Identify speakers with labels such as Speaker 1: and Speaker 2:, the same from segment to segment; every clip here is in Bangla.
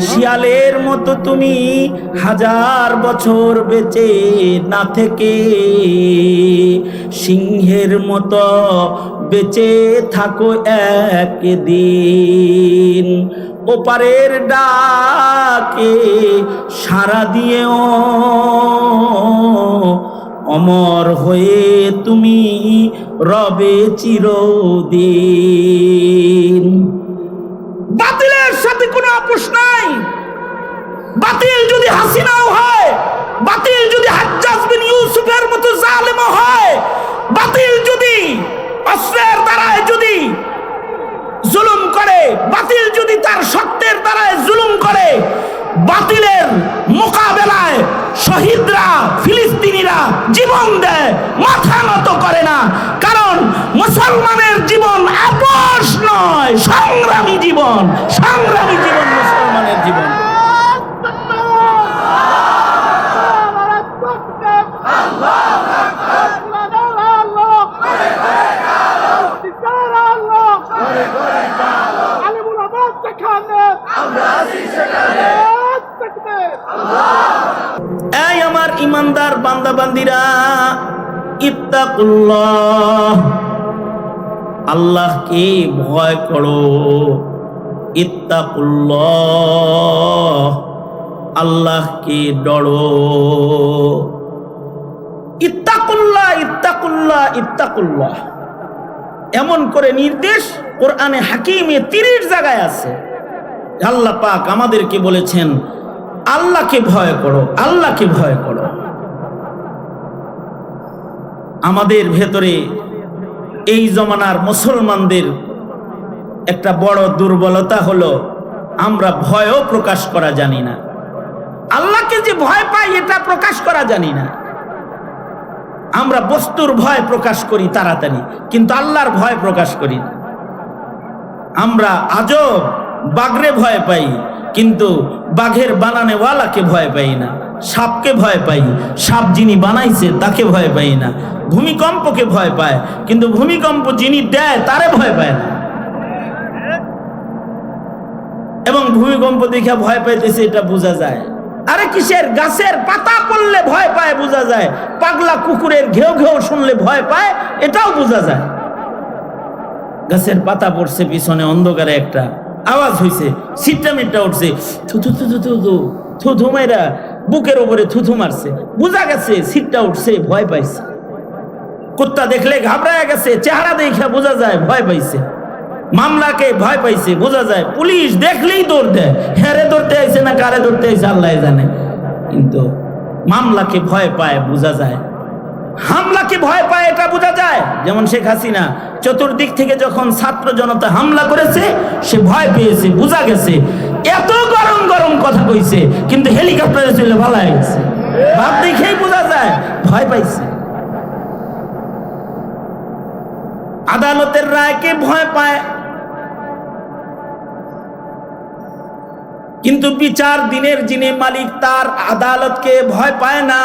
Speaker 1: শিয়ালের মতো তুমি হাজার বছর বেঁচে না থেকে সিংহের মতো বেঁচে থাকো একদিন। ওপারের ডাকে সাড়া দিয়েও অমর হয়ে তুমি রবে চিরদিন। বাতিলের সাথে কোনো আপোষ নাই। বাতিল যদি হাসিনাও হয়, বাতিল যদি হাজ্জাজ বিন ইউসুফের মতো জালেমও হয়, বাতিল যদি অস্ত্রের দ্বারায় যদি জুলুম করে, বাতিল যদি তার সত্যের দ্বারায় জুলুম করে, বাতিলের মোকাবেলায় শহীদরা ফিলিস্তিনিরা জীবন দেয়, মাথা নত করে না। কারণ মুসলমানের জীবন আপোষ নয়, সংগ্রামী জীবন, সংগ্রামী জীবন মুসলমানের জীবন। এই আমার ইমানদার বান্দা বান্দিরা, ইত্তাকুল্লাহ, আল্লাহকে ভয় করো। ইত্তাকুল্লাহ, আল্লাহকে ডরো। ইত্তাকুল্লাহ, ইত্তাকুল্লাহ, ইত্তাকুল্লাহ, এমন করে নির্দেশ কোরআনে হাকিমে 30 জায়গায় আছে। আল্লাহ পাক আমাদেরকে বলেছেন আল্লাহকে ভয় করো, আল্লাহকে ভয় করো। আমাদের ভেতরে এই জমানার মুসলমানদের একটা বড় দুর্বলতা হলো আমরা ভয়ও প্রকাশ করা জানি না। আল্লাহকে যে ভয় পাই এটা প্রকাশ করা জানি না। আমরা বস্তুর ভয় প্রকাশ করি তাড়াতাড়ি, কিন্তু আল্লাহর ভয় প্রকাশ করি না। আমরা আজব বাঘরে ভয় পাই, কিন্তু বাঘের বানানেওয়ালাকে ভয় পাই না। সাপকে ভয় পাই, সাপ যিনি বানাইছে তাকে ভয় পাই না। ভূমিকম্পকে ভয় পায়, কিন্তু ভূমিকম্প যিনি দেয় তারে ভয় পায় না। এবং ভূমিকম্প দেখে ভয় পাইতেছে এটা বোঝা যায়। আরে কিসের? গাছের পাতা পড়লে ভয় পায় বোঝা যায়। পাগলা কুকুরের ঘেউ ঘেউ শুনলে ভয় পায় এটাও বোঝা যায়। গাছের পাতা পড়ছে, পিছনে অন্ধকারে একটা আওয়াজ হয়েছে, সিটটা মিটটা উঠছে, থুথু থুথু থুথু থুথু মেয়েরা বুকের উপরে থুথু মারছে, বোঝা গেছে সিটটা উঠছে, ভয় পাইছে। কুত্তা দেখলে ঘাবড়ায় গেছে, চেহারা দেখে বোঝা যায় ভয় পাইছে। মামলাকে ভয় পাইছে বোঝা যায়। পুলিশ দেখলেই দৌড় দেয়, হেরে ধরতে আইছে না কারে ধরতে আইছে আল্লাহ জানে। কিন্তু মামলাকে ভয় পায় বোঝা যায়, হামলাকে ভয় পায় এটা বোঝা যায়। যেমন শেখ হাসিনা চতুর্দিক থেকে যখন ছাত্র জনতা হামলা করেছে সে ভয় পেয়েছে, বোঝা গেছে। এত গরম গরম কথা কইছে, কিন্তু হেলিকপ্টারে চলে ভালো হয়ে গেছে, ভাব দেখেই বোঝা যায় ভয় পাইছে। আদালতের রায়কে ভয় পায়, কিন্তু বিচার দিনের যিনি মালিক তার আদালতকে ভয় পায় না।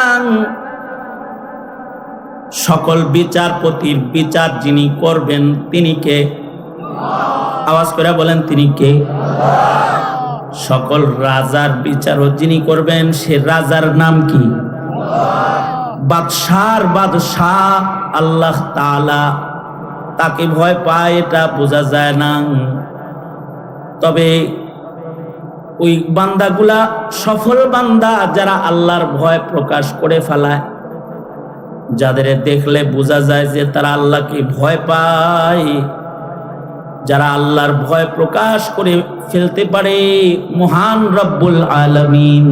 Speaker 1: সকল বিচারপতির বিচার যিনি করবেন তিনি কে? আওয়াজ করে বলেন তিনি কে? সকল রাজার বিচারও যিনি করবেন সে রাজার নাম কি? বাদশার বাদশাহ আল্লাহ তাআলা, তাকে ভয় পায় এটা বোঝা যায় না। তবে ওই বান্দাগুলা সফল বান্দা যারা আল্লাহর ভয় প্রকাশ করে ফেলায়, যাদের দেখলে বোঝা যায় যে তারা আল্লাহকে ভয় পায়, যারা আল্লাহর ভয় প্রকাশ করে ফেলতে পারে, মহান রব্বুল আলামিন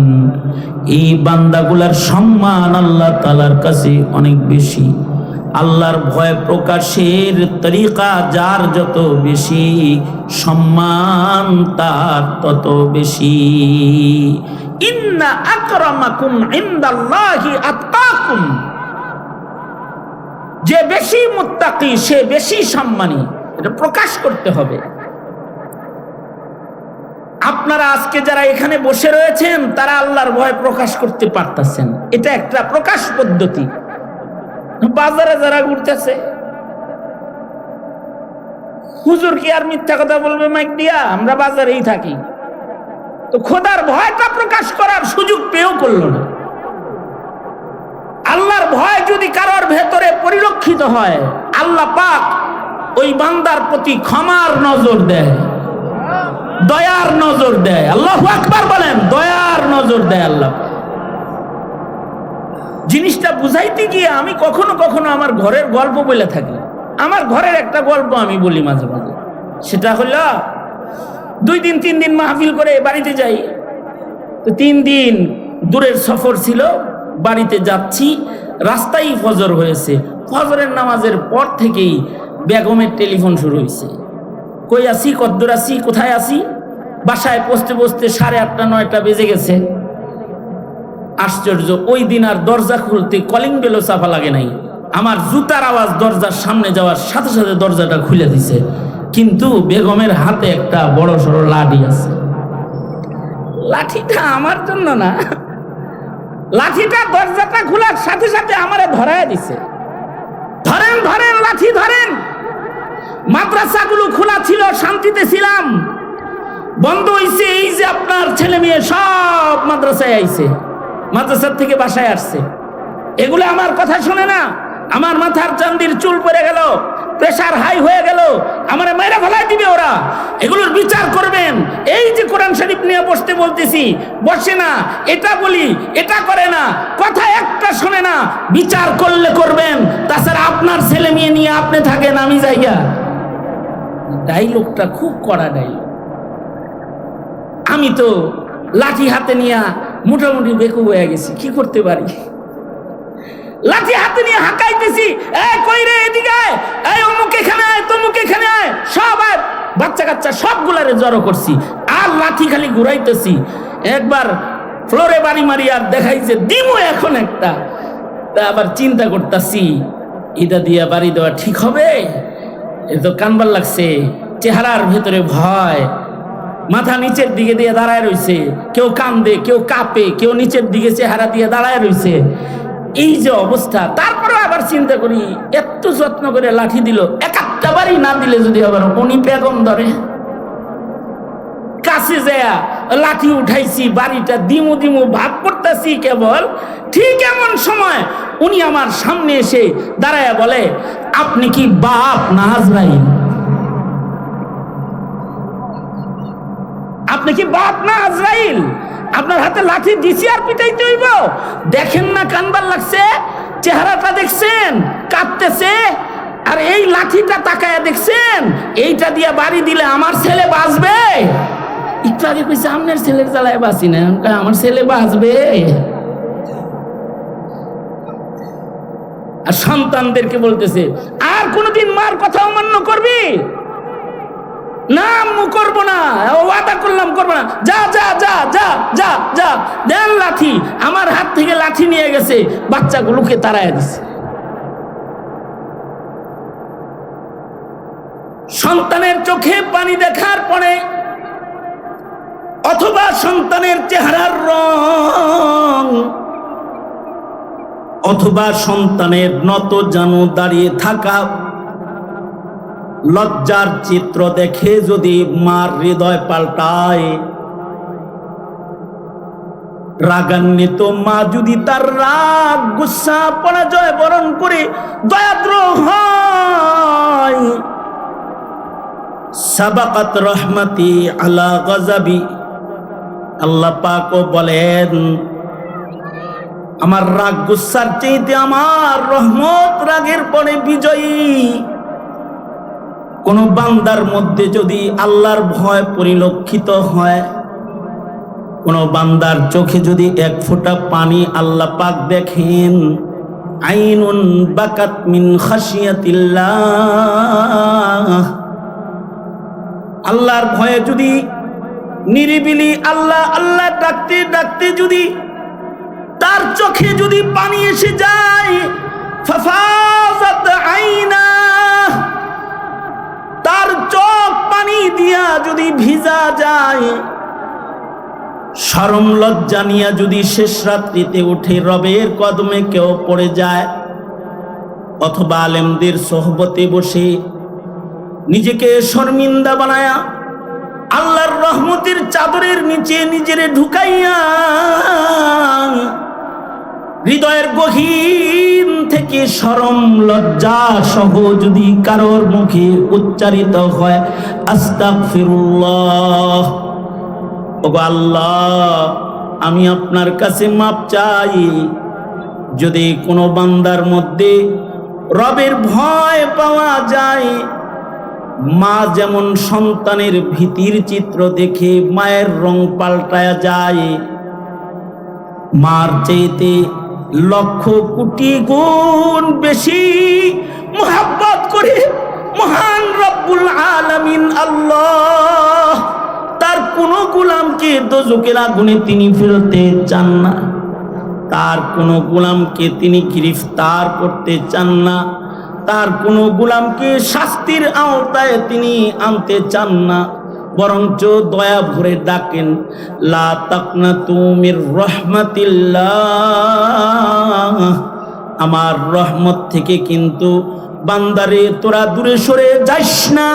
Speaker 1: এই বান্দাগুলার সম্মান আল্লাহ তাআলার কাছে অনেক বেশি। আল্লাহর ভয় প্রকাশের তরিকা যার যত বেশি, সম্মান তার তত বেশি। ইন্না আকরামাকুম ইনদাল্লাহি আতকাকুম, যে বেশি মুত্তাকি সে বেশি সম্মানী, এটা প্রকাশ করতে হবে। আপনারা আজকে যারা এখানে বসে রয়েছেন তারা আল্লাহর ভয় প্রকাশ করতে পারতেছেন, এটা একটা প্রকাশ পদ্ধতি। বাজারে যারা ঘুরতেছে হুজুর কি আর মিথ্যা কথা বলবে মাইক দিয়া? আমরা বাজারেই থাকি, তো খোদার ভয়টা প্রকাশ করার সুযোগ পেয়েও করলো না। আল্লাহর ভয় যদি কারোর ভেতরে পরিলক্ষিত হয়, আল্লাহ পাক ওই বান্দার প্রতি ক্ষমার নজর দেয়, দয়ার নজর দেয়। আল্লাহু আকবার বলেন, দয়ার নজর দেয় আল্লাহ। জিনিসটা বুঝাইতে গিয়ে আমি কখনো কখনো আমার ঘরের গল্প বলে থাকি। আমার ঘরের একটা গল্প আমি বলি মাঝে মাঝে। সেটা হলো 2 দিন 3 দিন মাহফিল করে বাড়িতে যাই। তো 3 দিন দূরের সফর ছিল, বাড়িতে যাচ্ছি, রাস্তায় ফজর হয়েছে। ফজরের নামাজের পর থেকেই বেগমের টেলিফোন শুরু হয়েছে। কই আসি, কদ্দুর আসি, কোথায় আসি? বাসায় পৌঁছতে পৌঁছতে 8:30 9টা বেজে গেছে। আশ্চর্য, ওই দিন আর দরজা খুলতে কলিং বেলও চাপা লাগে নাই। আমার জুতার আওয়াজ দরজার সামনে যাওয়ার সাথে সাথে দরজাটা খুলে দিছে। কিন্তু বেগমের হাতে একটা বড় সড়ো লাঠি আছে। লাঠিটা আমার জন্য না, লাঠিটা দরজাটা খোলার সাথে সাথে আমারে ধরায় দিছে। ধরেন ধরেন, লাঠি ধরেন। মাদ্রাসাগুলো খোলা ছিল, শান্তিতে ছিলাম। বন্ধ হইছে, এই যে আপনার ছেলে মেয়ে সব মাদ্রাসায় আইছে, মাদ্রাসার থেকে বাসায় আসছে। এগুলো আমার কথা শুনে না। আমার মাথার চান্দির চুল পড়ে গেল, প্রেসার হাই হয়ে গেল, আমার মেরে ফেলাই দিবে ওরা। এগুলোর বিচার করবেন। এই যে কোরআন শরীফ নিয়ে বসতে বলতেছি, বসে না, এটা বলি, এটা করে না, কথা একটা শুনে না। বিচার করলে করবেন, তাছাড়া আপনার ছেলে মেয়ে নিয়ে আপনি থাকেন, আমি যাইয়া। ডাইলগটা খুব কড়া ডাইলগ। আমি তো লাঠি হাতে নিয়ে মোটামুটি বেকুব হয়ে গেছি, কি করতে পারি। লাঠি হাতে নিয়ে হাঁকাইতেছি, এই কই রে, এদিকে আয়, এই অমুক এখানে আয়, তমুক এখানে আয়, সব আয়, বাচ্চা কাচ্চা সবগুলারে জড়ো করছি, আর লাঠি খালি ঘুরাইতেছি। একবার ফ্লোরে বাড়ি মারি আর দেখাইছে দিমু এখন একটা। তা আবার চিন্তা করতেছি, এটা দিয়ে বাড়ি দেওয়া ঠিক হবে? এ তো কানবার লাগছে, চেহারার ভেতরে ভয়, মাথা নিচের দিকে দিয়ে দাঁড়ায় রইছে, কেউ কান্দে, কেউ কাঁপে, কেউ নিচের দিকে চেহারা দিয়ে দাঁড়ায় রইছে। এই যে অবস্থা, তারপরে আবার চিন্তা করি, এত যত্ন করে লাঠি দিল, একটা বাড়ি না দিলে যদি আবার উনি বেগম ধরে। কাছে যায় লাঠি উঠাইছি, বাড়িটা দিমু দিমু ভাব করতেছি কেবল। ঠিক এমন সময় উনি আমার সামনে এসে দাঁড়ায় বলে, আপনি কি বাপ না আজরাইল? আপনি কি বাপ না আজরাইল? আপনার হাতে লাঠি দিছি আর পিটাইতে হইব? দেখেন না কানবার লাগছে, চেহারাটা দেখছেন, কাঁদতেছে। আর এই লাঠিটা তাকায় দেখছেন, এইটা দিয়ে বাড়ি দিলে আমার ছেলে বাঁচবে? একটু আগে কইছে আপনার ছেলের জ্বালায় বাঁচি না, আমার ছেলে বাঁচবে। আর সন্তানদেরকে বলতেছে, আর কোনদিন মার কথা অমান্য করবি না? আম্মু করবো না, ওয়াদা করলাম করবো না, যা যা যা যা যা যা। দেন লাঠি, আমার হাত থেকে লাঠি নিয়ে গেছে, বাচ্চাগুলোকে তাড়ায় দিছে। সন্তানের চোখে পানি দেখার পরে, অথবা সন্তানের চেহারার রং, অথবা সন্তানের নত জানু দাঁড়িয়ে থাকা লজ্জার চিত্র দেখে যদি মার হৃদয় পাল্টায়, রাগান্বিত মা যদি তার রাগ গুসা পরাজয় বরণ করে দয়াদ্র হয়, সাবাকাত রহমতি আলা গজাবি, আল্লাহ পাকও বলেন আমার রাগ গুসার চাইতে আমার রহমত রাগের পরে বিজয়ী। কোন বান্দার মধ্যে যদি আল্লাহর ভয় পরিলক্ষিত হয়, কোন বান্দার চোখে যদি এক ফোঁটা পানি আল্লাহ পাক দেখেন, আইনুন বাকাত মিন খাশিয়াতিল্লাহ, আল্লাহর ভয়ে যদি নিরিবিলি আল্লাহ আল্লাহ ডাকতে ডাকতে যদি তার চোখে যদি পানি এসে যায়, ফাফাজাত আইনা, তার চোখ পানি দিয়া যদি ভিজা যায়, শরম লজ্জা নিয়া যদি শেষ রাত্রিতে উঠে রবের কদমে কেউ পড়ে যায়, অথবা আলেমদের সোহবতে বসে নিজেকে শর্মিন্দা বানায়া আল্লাহর রহমতের চাদরের নিচে নিজেরে ঢুকাইয়া হৃদয়ের গহীন থেকে শরম লজ্জা সহ যদি কারোর মুখে উচ্চারিত হয় আস্তাগফিরুল্লাহ, ওগো আল্লাহ আমি আপনার কাছে মাপ চাই। যদি কোনো বান্দার মধ্যে রবের ভয় পাওয়া যায়, মা যেমন সন্তানের ভীতির চিত্র দেখে মায়ের রং পাল্টায়া যায়, মার চাইতে লক্ষ কোটি গুণ বেশি মুহাব্বত করে মহান রব্বুল আলামিন আল্লাহ তার কোনো গোলামকে দোজখের আগুনে তিনি ফেলতে চান না, তার কোনো গোলামকে তিনি গ্রেফতার করতে চান না, তার কোনো গোলামকে শাস্তির আওতায় তিনি আনতে চান না, বরঞ্চ দয়া ভরে ডাকেন লা তাকনাতু মির রাহমাতিল্লাহ, আমার রহমত থেকে কিন্তু বান্দারে তোরা দূরে সরে যাইস না,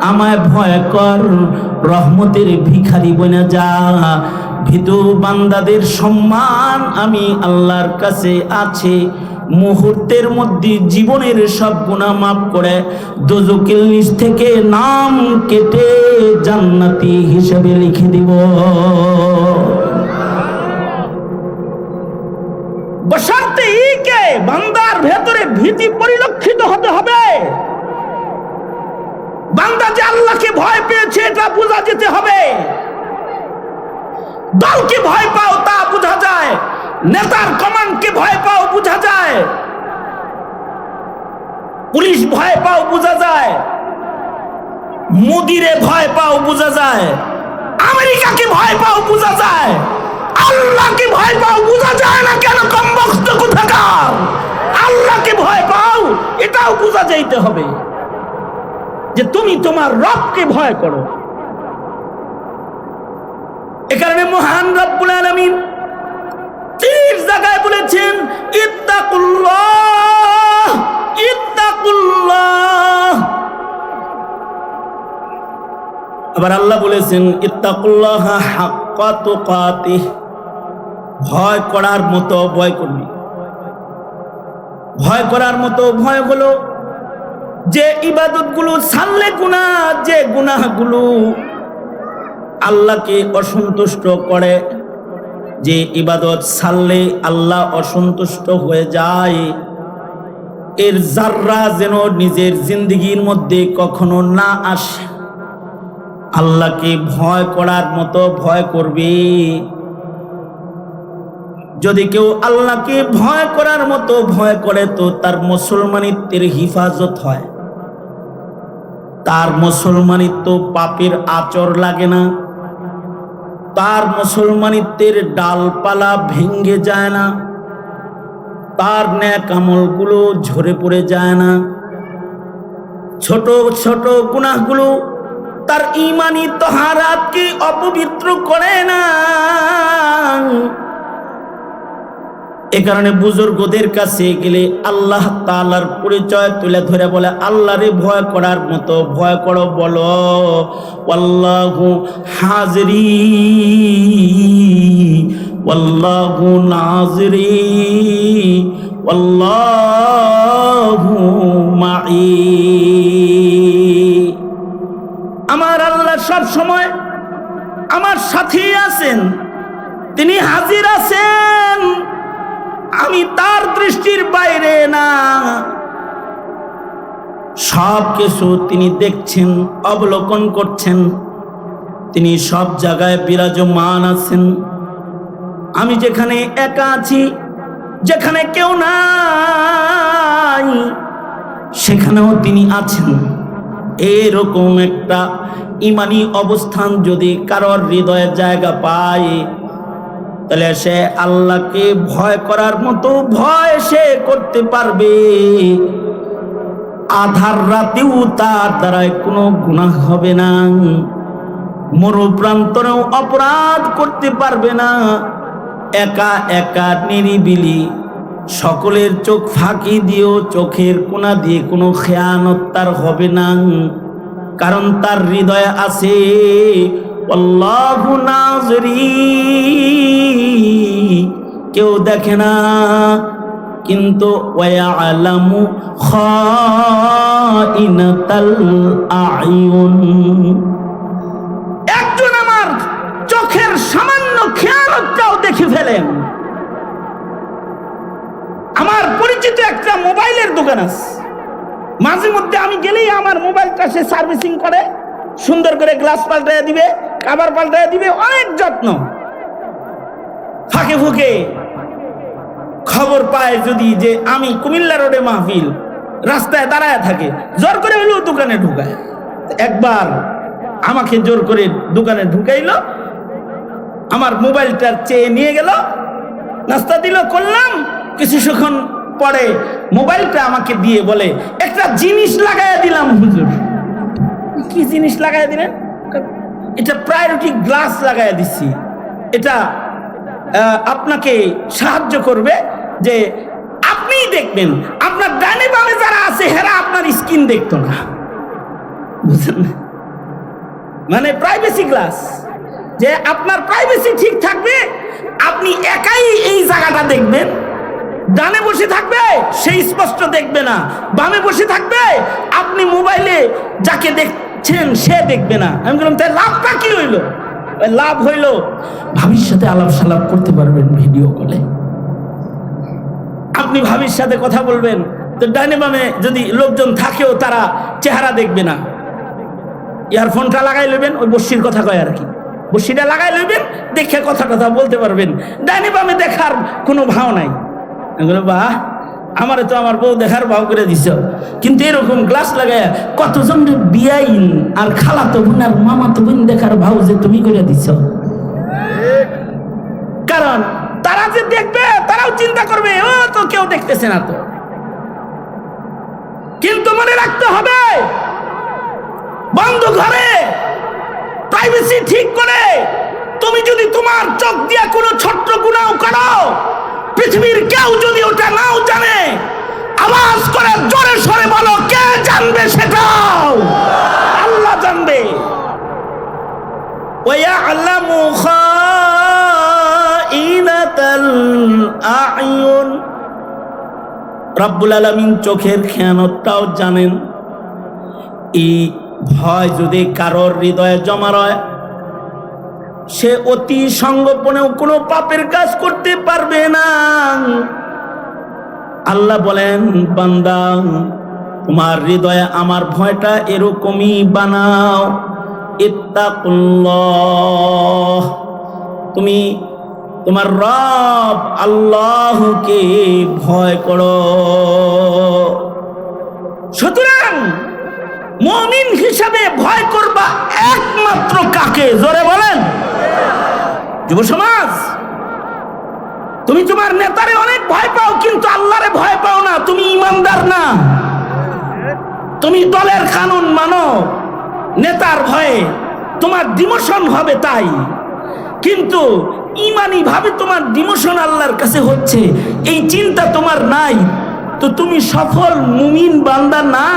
Speaker 1: আমায় ভয় কর, রহমতের ভিখারি বনে যা। ভীতু বান্দাদের সম্মান আমি আল্লাহর কাছে আছে, মুহূর্তের মধ্যে জীবনের সব গুনাহ মাফ করে দোজখের লিস্ট থেকে নাম কেটে জান্নাতি হিসেবে লিখে দিব। বশর্তে কে বান্দার ভেতরে ভীতি পরিলক্ষিত হতে হবে, বান্দা যে আল্লাহকে ভয় পেয়েছে এটা বোঝা যেতে হবে। দলকে ভয় পাও তা বোঝা যায়, নেতার কমান্ডকে ভয় পাও বোঝা যায়, পুলিশ ভয় পাও বোঝা যায়, মোদিরে ভয় পাও বোঝা যায়, আমেরিকাকে ভয় পাও বোঝা যায়, আল্লাহকে ভয় পাও বোঝা যায় না কেন? কমবক্ত কোথাকার, আল্লাহকে ভয় পাও এটাও বোঝা যাইতে হবে যে তুমি তোমার রবকে ভয় করো। এ কারণে মহান রব্বুল আলামিন ৩ জায়গায় বলেছেন ইত্তাকুল্লাহ ইত্তাকুল্লাহ, আবার আল্লাহ বলেছেন ইত্তাকুল্লাহ হাক্কা তুকাতিহ, ভয় করার মতো ভয় করবি। ভয় করার মতো ভয় হলো যে ইবাদতগুলো ছাড়লে গুনাহ, যে গুনাহগুলো আল্লাহকে অসন্তুষ্ট করে, যে ইবাদত ছাড়লে আল্লাহ অসন্তুষ্ট হয়ে যায়, এর যাররা যেন নিজের জিন্দগির মধ্যে কখনো না আসে। আল্লাহকে ভয় করার মতো ভয় করবে। যদি কেউ আল্লাহকে ভয় করার মতো ভয় করে তো তার মুসলমানিত্বের হিফাজত হয়, তার মুসলমানিত্ব পাপের আচর লাগে না, তার মুসলমানিত্বের ডালপালা ভেঙ্গে যায় না, তার নেক আমলগুলো ঝরে পড়ে যায় না, ছোট ছোট গুনাহগুলো তার ঈমানি তাহারাতকে অপবিত্র করে না। এ কারণে বুজুর্গদের কাছে গেলে আল্লাহ তাআলার পরিচয় তুলে ধরে বলে আল্লাহরে ভয় করার মতো ভয় করো, বলো ওয়াল্লাহু হাজিরি ওয়াল্লাহু নাজিরি ওয়াল্লাহু মাই। আমার আল্লাহ সব সময় আমার সাথে আছেন, তিনি হাজির আছেন, আমি তার দৃষ্টির বাইরে না। সব কিছু তিনি দেখছেন, অবলোকন করছেন, তিনি সব জায়গায় বিরাজমান আছেন। আমি যেখানে একা আছি, যেখানে কেউ নাই, সেখানেও তিনি আছেন। এরকম একটা ঈমানি অবস্থান যদি কারোর হৃদয়ের জায়গা পায়, তাহলে সে আল্লাহকে ভয় করার মতো ভয় সে করতে পারবে। আধার রাতেও তার দ্বারায় কোনো গুনাহ হবে না, মরুপ্রান্তরেও অপরাধ করতে পারবে না। একা একা নিরিবিলি সকলের চোখ ফাঁকি দিয়েও চোখের কোনা দিয়ে কোনো খেয়ানত তার হবে না। কারণ তার হৃদয়ে আছে আল্লাহু নাযরি, কেউ দেখে না কিন্তু ওয়ায়ালামু খাইনাতাল আয়ুন, একজন আমার চোখের সামান্য খেয়ানতটাও দেখে ফেলেন। আমার পরিচিত একটা মোবাইলের দোকান আছে, মাঝে মধ্যে আমি গেলেই আমার মোবাইলটা সে সার্ভিসিং করে, সুন্দর করে গ্লাস পাল্টাইয়া দিবে, কভার পাল্টাইয়া দিবে, অনেক যত্ন। ফাঁকে ফুঁকে খবর পায় যদি যে আমি কুমিল্লা রোডে মাহফিল, রাস্তায় দাঁড়ায় থাকে, জোর করে হইলেও দোকানে ঢুকায়। একবার আমাকে জোর করে দোকানে ঢুকাইলো, আমার মোবাইলটার চেয়ে নিয়ে গেল, নাস্তা দিল, করলাম। কিছুক্ষণ পরে মোবাইলটা আমাকে দিয়ে বলে একটা জিনিস লাগাইয়া দিলাম হুজুর। কি জিনিস লাগাইয়া দিলেন? এটা প্রায়োরিটি গ্লাস লাগাইয়া দিচ্ছি, এটা আপনাকে সাহায্য করবে যে আপনি দেখবেন, আপনার ডানে বামে যারা আছে হেরা আপনার স্ক্রিন দেখতো না, বুঝলেন? মানে প্রাইভেসি গ্লাস, যে আপনার প্রাইভেসি ঠিক থাকবে, আপনি একাই এই জায়গাটা দেখবেন। ডানে বসে থাকবে সেই স্পষ্ট দেখবে না, বামে বসে থাকবে আপনি মোবাইলে যাকে দেখছেন সে দেখবে না। আমি বললাম তাই লাভটা কি হইলো? লাভ হইল ভাবির সাথে আলাপ সালাপ করতে পারবেন ভিডিও কলে। আপনি ভাবির সাথে কথা বলবেন, তো ডাইনে বামে যদি লোকজন থাকেও তারা চেহারা দেখবে না। ইয়ারফোনটা লাগাই লইবেন, ওই বসির কথা কয় আর কি, বসিটা লাগাই লইবেন, দেখে কথা বলতে পারবেন। ডাইনে বামে দেখার কোনো ভাও নাই। বাহ, আমারে তো আমার বউ দেখার ভাও করে দিছ, কিন্তু এরকম গ্লাস লাগায় কতজন বিয়াইন আর খালাতো বোন আর মামাতো বোন দেখার ভাও যে তুমি করে দিছ। কারণ তারা যে দেখবে তারাও চিন্তা করবে ও তো কেউ দেখতেছে না তো। কিন্তু মনে রাখতে হবে, বন্ধ ঘরে প্রাইভেসি ঠিক করে তুমি যদি তোমার চোখ দিয়ে কোনো ছোট্ট গুনাহ করো, পৃথিবীর কেউ যদি ওটা নাও জানে, আওয়াজ করে জোরে সরে বলো, কে জানবে? সেটাও আল্লাহ জানবে। ওয়ায়ালামু খাইনাতাল আয়ুন, রব্বুল আলামিন চোখের খেয়ানতটাও জানেন। এই ভয় যদি কারোর হৃদয়ে জমা রয়, সে অতি সংগোপনেও কোনো পাপের কাজ করতে পারবে না। আল্লাহ বলেন, বান্দা তোমার হৃদয়ে আমার ভয়টা এরকমই বানাও। ইত্তাকুল্লাহ, তুমি তোমার রব আল্লাহকে ভয় করো। সুতরাং মুমিন হিসাবে ভয় করবা একমাত্র কাকে? জোরে বলেন যুব সমাজ। তুমি তোমার নেতারে অনেক ভয় পাও, কিন্তু আল্লাহরে ভয় পাও না, তুমি ইমানদার না। তুমি দলের কানুন মানো, নেতার ভয়ে তোমার ডিমোশন হবে তাই, কিন্তু ইমানি ভাবে তোমার ডিমোশন আল্লাহর কাছে হচ্ছে, এই চিন্তা তোমার নাই, তো তুমি সফল মুমিন বান্দা না।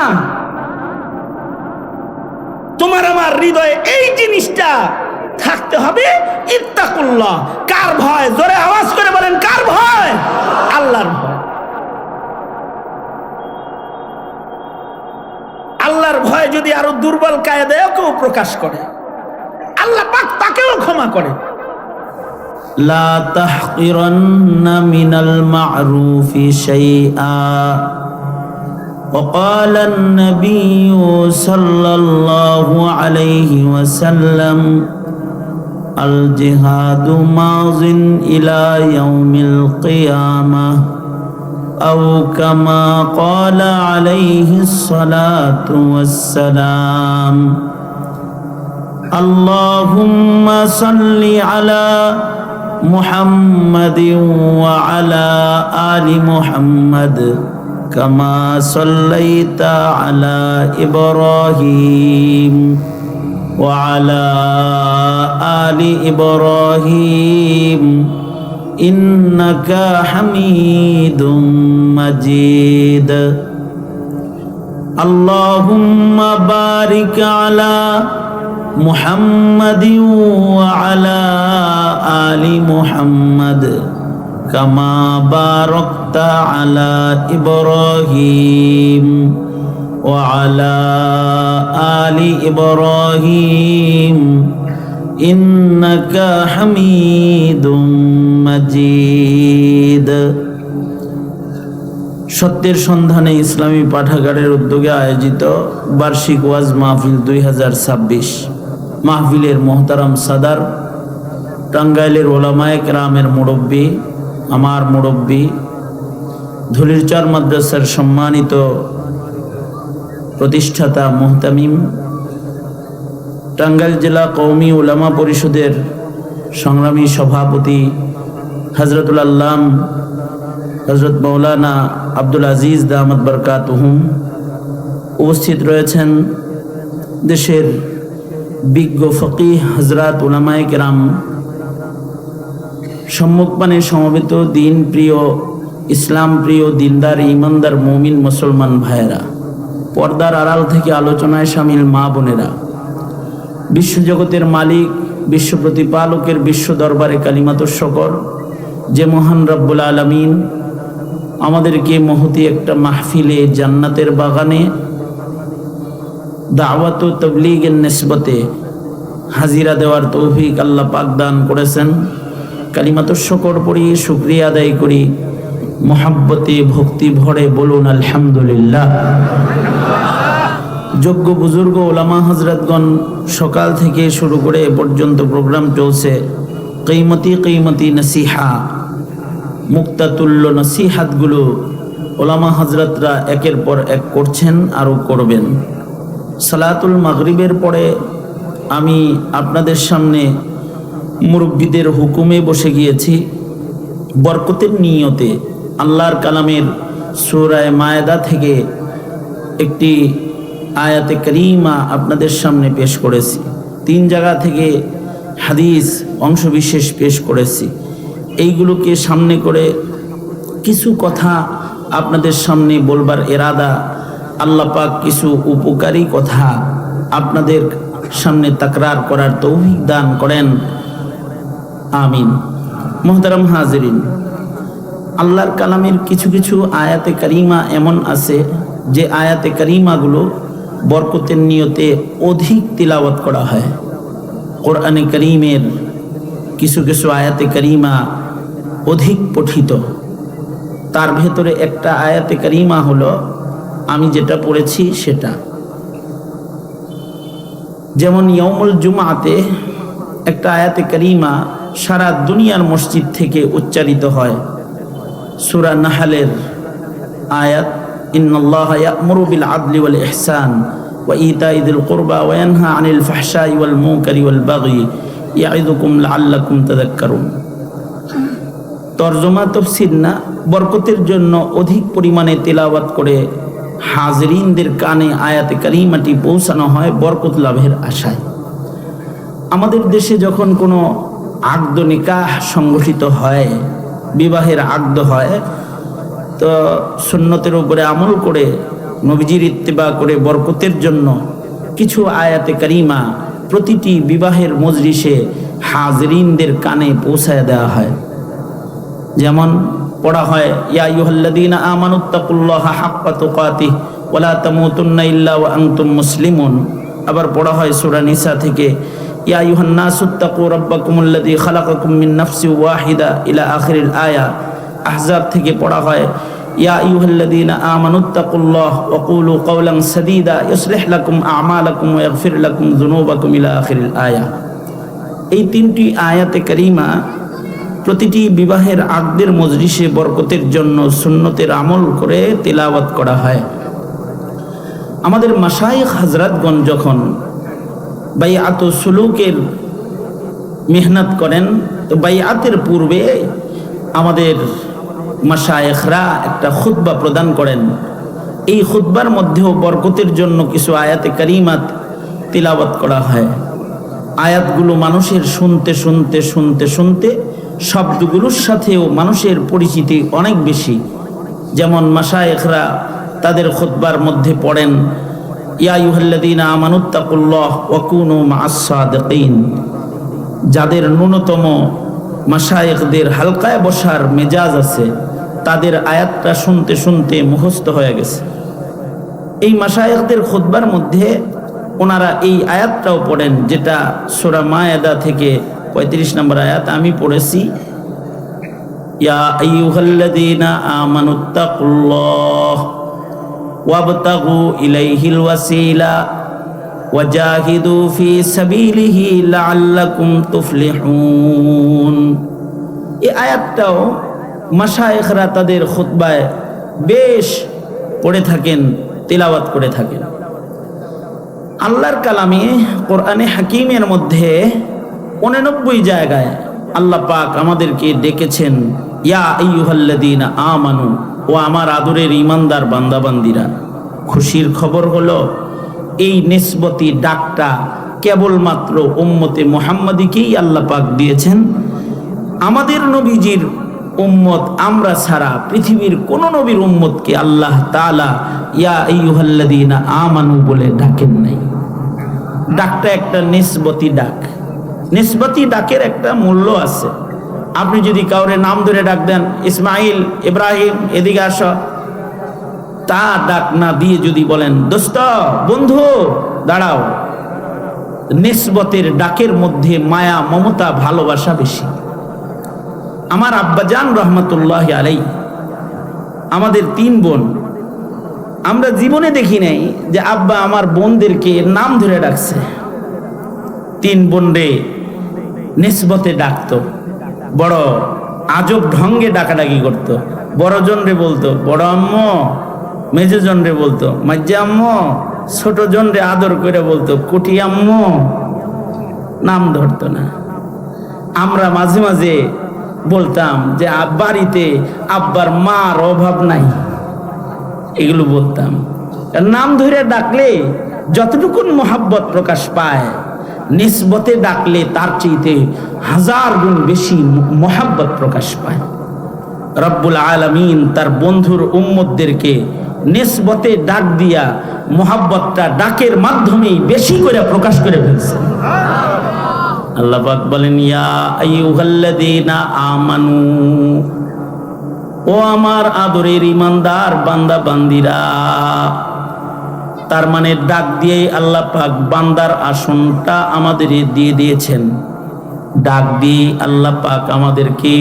Speaker 1: তোমার আমার হৃদয়ে এই জিনিসটা থাকতে হবে, ইত্তাকুল্লাহ। কার ভয়? জোরে আওয়াজ করে বলেন, কার ভয়? আল্লাহর ভয়। আল্লাহর ভয় যদি আরো দুর্বল কায়দায়ও কেউ প্রকাশ করে, আল্লাহ পাক তাকেও ক্ষমা করে। লা তাহকিরান্না মিনাল মা'রুফি শাইআ। وقال النبي صلى الله عليه وسلم الجهاد ماض إلى يوم القيامة أو كما قال عليه الصلاة والسلام. اللهم صل على محمد وعلى آل محمد كما صليت على إبراهيم وعلى آل إبراهيم إنك حميد مجيد. আল্লাহুম্মা বারিক আলা মুহাম্মাদিন ওয়া আলা আলি মুহাম্মাদ কামা বারাকতা আলা ইব্রাহিম ওয়া আলা আলি ইব্রাহিম ইন্নাকা হামিদুম মাজিদ। সত্যের সন্ধানে ইসলামী পাঠাগারের উদ্যোগে আয়োজিত বার্ষিক ওয়াজ মাহফিল 2026 মাহফিলের মোহতারাম সাদার, টাঙ্গাইলের ওলামায়ে কেরামের মুরব্বী, আমার মুরব্বী, ধুলিরচর মাদ্রাসার সম্মানিত প্রতিষ্ঠাতা মুহতামিম, টাঙ্গাইল জেলা কওমি উলামা পরিষদের সংগ্রামী সভাপতি হযরতুল আল্লাম হযরত মাওলানা আব্দুল আজিজ দামাত বরকাতুহুম, উপস্থিত রয়েছেন দেশের বিজ্ঞ ফকিহ হযরত উলামায়ে কেরাম, সম্মুখপানে সমবেত দিন প্রিয়, ইসলাম প্রিয়, দিনদার, ইমানদার মুমিন মুসলমান ভাইয়েরা, পর্দার আড়াল থেকে আলোচনায় শামিল মা বোনেরা, বিশ্বজগতের মালিক, বিশ্ব প্রতিপালকের বিশ্ব দরবারে কালিমাতুশ শুকর যে মহান রব্বুল আলামিন আমাদেরকে মহতি একটা মাহফিলে জান্নাতের বাগানে দাওয়াত ও তাবলীগের নিসবতে হাজিরা দেওয়ার তৌফিক আল্লাহ পাক দান করেছেন। কালিমাতুশ শুকর পড়ি, শুকরিয়া আদায় করি, মহাব্বতে ভক্তি ভরে বলুন আলহামদুলিল্লাহ। যোগ্য বুজুর্গ ওলামা হযরতগণ সকাল থেকে শুরু করে এ পর্যন্ত প্রোগ্রাম চলছে। কিমতি নসিহা, মুক্তাতুল্য নসিহাতগুলো ওলামা হযরতরা একের পর এক করছেন, আরও করবেন। সালাতুল মাগরিবের পরে আমি আপনাদের সামনে মুরব্বীদের হুকুমে বসে গিয়েছি। বরকতের নিয়তে আল্লাহর কালামের সূরা মায়েদা থেকে একটি আয়াতে কারিমা আপনাদের সামনে পেশ করেছি। 3 জায়গা থেকে হাদিস অংশবিশেষ পেশ করেছি। এইগুলোকে সামনে করে কিছু কথা আপনাদের সামনে বলবার এরাদা, আল্লাহ পাক কিছু উপকারী কথা আপনাদের সামনে তাকরার করার তৌফিক দান করেন, আমিন। মুহতারাম হাজিরিন, আল্লাহর কালামের কিছু কিছু আয়াতে কারিমা এমন আছে যে আয়াতে কারিমাগুলো বরকতের নিয়তে অধিক তিলাওয়াত করা হয়। কোরআনে কারীমের কিছু কিছু আয়াতে কারিমা অধিক পঠিত। তার ভেতরে একটা আয়াতে কারিমা হলো আমি যেটা পড়েছি সেটা। যেমন ইয়াউমুল জুমআতে একটা আয়াতে কারিমা সারা দুনিয়ার মসজিদ থেকে উচ্চারিত হয়। সূরা নাহলের আয়াত, ইন্নাল্লাহা ইয়া'মুরু বিল আদলি ওয়াল ইহসান ওয়া ইতাই যিল কুরবা ওয়া ইয়ানহা আনিল ফাহশাই ওয়াল মুনকারি ওয়াল বাগই ইয়াইযুকুম লাআল্লাকুম তাযাক্কারুন। তরজমা তাফসীর না, বরকতের জন্য অধিক পরিমাণে তেলাওয়াত করে হাজিরিনদের কানে আয়াতে কারিমাটি পৌঁছানো হয় বরকত লাভের আশায়। আমাদের দেশে যখন কোনো আকদ নিকাহ সংগঠিত হয়, বিবাহের আকদ হয়, তো সুন্নতের উপরে আমল করে নবীজির ইত্তেবা করে বরকতের জন্য কিছু আয়াতে কারিমা প্রতিটি বিবাহের মজলিসে হাজিরিনদের কানে পৌঁছায় দেওয়া হয়। যেমন পড়া হয়, ইয়া আইয়ুহাল্লাযীনা আমানুত্তাকুল্লাহা হাক্কা তুকাতিহি ওয়া লা তামুতুন্না ইল্লা ওয়া আনতুম মুসলিমুন। আবার পড়া হয় সূরা নিসা থেকে, ইয়া আইয়ুহান নাসুত্তাকু রাব্বাকুমুল্লাযী খালাকাকুম মিন নাফসিন ওয়াহিদা ইলা আখিরিল আয়া। আহজাব থেকে পড়া হয়, ইয়া আইয়ুহাল্লাযীনা আমানুত্তাকুল্লাহা ওয়া কুলু কাওলান সাদীদা ইউসলিহ লাকুম আ'মালাকুম ওয়া ইয়াগফির লাকুম যুনুবাকুম ইলা আখিরিল আয়া। এই 3টি আয়াতে কারিমা প্রতিটি বিবাহের আকদের মজলিসে বরকতের জন্য সুন্নতের আমল করে তেলাওয়াত করা হয়। আমাদের মাশায়েখ হযরতগণ যখন বাইআত ও সুলুকের মেহনত করেন, তো বাইআতের পূর্বে আমাদের মাশায়েখরা একটা খুতবা প্রদান করেন। এই খুতবার মধ্যেও বরকতের জন্য কিছু আয়াতে কারিমাত তিলাওয়াত করা হয়। আয়াতগুলো মানুষের শুনতে শুনতে শুনতে শুনতে শব্দগুলোর সাথেও মানুষের পরিচিতি অনেক বেশি। যেমন মাশায়েখরা তাদের খুতবার মধ্যে পড়েন, ইয়া আইয়ুহাল্লাযীনা আমানুত্তাকুল্লাহ ওয়া কুনু মা'আস সাদিকিন। যাদের ন্যূনতম মাশায়েখদের হালকায় বসার মেজাজ আছে, তাদের আয়াতটা শুনতে শুনতে মুখস্থ হয়ে গেছে। এই মাশায়েখদের খুতবার মধ্যে ওনারা এই আয়াতটাও পড়েন, যেটা সূরা মায়েদা থেকে 35 নম্বর আয়াত আমি পড়েছি, ইয়া আইয়ুহাল্লাযীনা আমানুত্তাকুল্লাহ ওয়াবতাগু ইলাইহিল ওয়াসিলা ওয়াজাহিদু ফি সাবিলিহি লাআল্লাকুম তুফলিহুন। এই আয়াতটাও মাশায়েখরা তাদের খুতবায় বেশ পড়ে থাকেন, তিলাওয়াত করে থাকেন। আল্লাহর কালামে কোরআনে হাকিমের মধ্যে 89 জায়গায় আল্লাহ পাক আমাদেরকে ডেকেছেন, ইয়া আইয়ুহাল্লাযীনা আমানু, ও আমার আদরের ঈমানদার বান্দাবান্দিরা। খুশির খবর হলো এই নিসবতি ডাকটা কেবলমাত্র উম্মতে মুহাম্মাদীকেই আল্লাহ পাক দিয়েছেন। আমাদের নবীজির উম্মত আমরা ছাড়া পৃথিবীর কোন নবীর উম্মতকে আল্লাহ তাআলা ইয়া আইয়ুহাল্লাযীনা আমানু বলে ডাকেন নাই। ডাকটা একটা নিসবতি ডাক। নিসবতি ডাকের একটা মূল্য আছে। আপনি যদি কাউরে নাম ধরে ডাক দেন, ইসমাইল, ইব্রাহিম, এদিকে আসো, তা ডাক না দিয়ে যদি বলেন, দোস্ত, বন্ধু, দাঁড়াও, নিসবতের ডাকের মধ্যে মায়া, মমতা, ভালোবাসা বেশি। আমার আব্বাজান রহমতুল্লাহ আলাই, আমাদের 3 বোন, আমরা জীবনে দেখি নাই যে আব্বা আমার বোনদেরকে নাম ধরে ডাকছে। 3 বোন রে নিসবতে ডাকতো, বড় আজব ঢঙ্গে ডাকাডাকি করতো। বড়জন রে বলতো বড় আম্মু, মেজজন রে বলতো মাজ্জা আম্মু, ছোট জন রে আদর করে বলতো কুটি আম্মু, নাম ধরতো না। আমরা মাঝে মাঝে বলতাম যে বাড়িতে আব্বার মার অভাব নাই, এগুলো বলতাম। নাম ধরে ডাকলে যতটুকু মোহাব্বত প্রকাশ পায়, নিসবতে ডাকলে তার চাইতে 1000 গুণ বেশি মোহাব্বত প্রকাশ পায়। রব্বুল আলামিন তার বন্ধুর উম্মতদেরকে নিসবতে ডাক দিয়া মোহাব্বতটা ডাকের মাধ্যমেই বেশি করে প্রকাশ করে ফেলছেন। আল্লাহ পাক বলেন, ইয়া আইয়ুহাল্লাযীনা আমানু, ও আমার আদরের ঈমানদার বান্দা বান্দিরা। তার মানে ডাক দিয়ে আল্লাহ পাক বান্দার আসনটা আমাদের দিয়ে দিয়েছেন। ডাক দিয়ে আল্লাহ পাক আমাদেরকে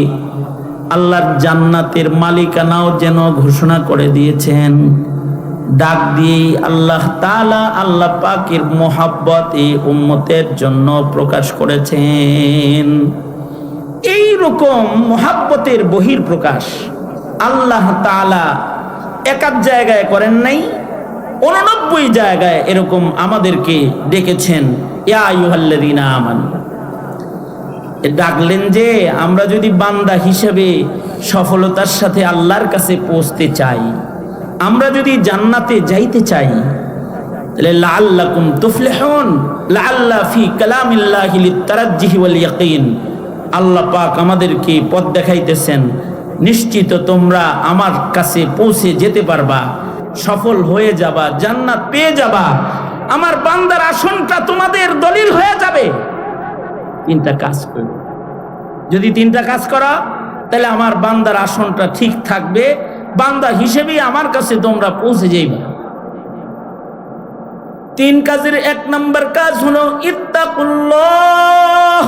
Speaker 1: আল্লাহর জান্নাতের মালিকানাও যেন ঘোষণা করে দিয়েছেন। ডাক দিয়ে আল্লাহ তাআলা আল্লাহ পাকের মোহাব্বত এই উম্মতের জন্য প্রকাশ করেছেন। এই রকম মোহাব্বতের বহির প্রকাশ আল্লাহ তাআলা একাধ জায়গায় করেন নাই, 89 জায়গায় এরকম আমাদেরকে ডেকেছেন, ইয়া আইয়ুহাল্লাযীনা আমানু। ডাকলেন যে আমরা যদি বান্দা হিসেবে সফলতার সাথে আল্লাহর কাছে পৌঁছতে চাই, আমরা যদি জান্নাতে যাইতে চাই, তাহলে লাআল্লাকুম তুফলিহুন, লাআল্লা ফি কালামিল্লাহি লিতারাজ্জিহি ওয়াল ইয়াকিন। আল্লাহ পাক আমাদেরকে পথ দেখাইতেছেন, নিশ্চিত তোমরা আমার কাছে পৌঁছে যেতে পারবা, সফল হয়ে যাবা, জান্নাত পেয়ে যাবা, আমার বান্দার আসনটা তোমাদের দলিল হয়ে যাবে। 3টা কাজ করো। যদি 3টা কাজ করো, তাহলে আমার বান্দার আসনটা ঠিক থাকবে, বান্দা হিসেবেই আমার কাছে তোমরা পৌঁছে যাইবা। 3 কাজের 1 নম্বর কাজ হলো ইত্তাকুল্লাহ।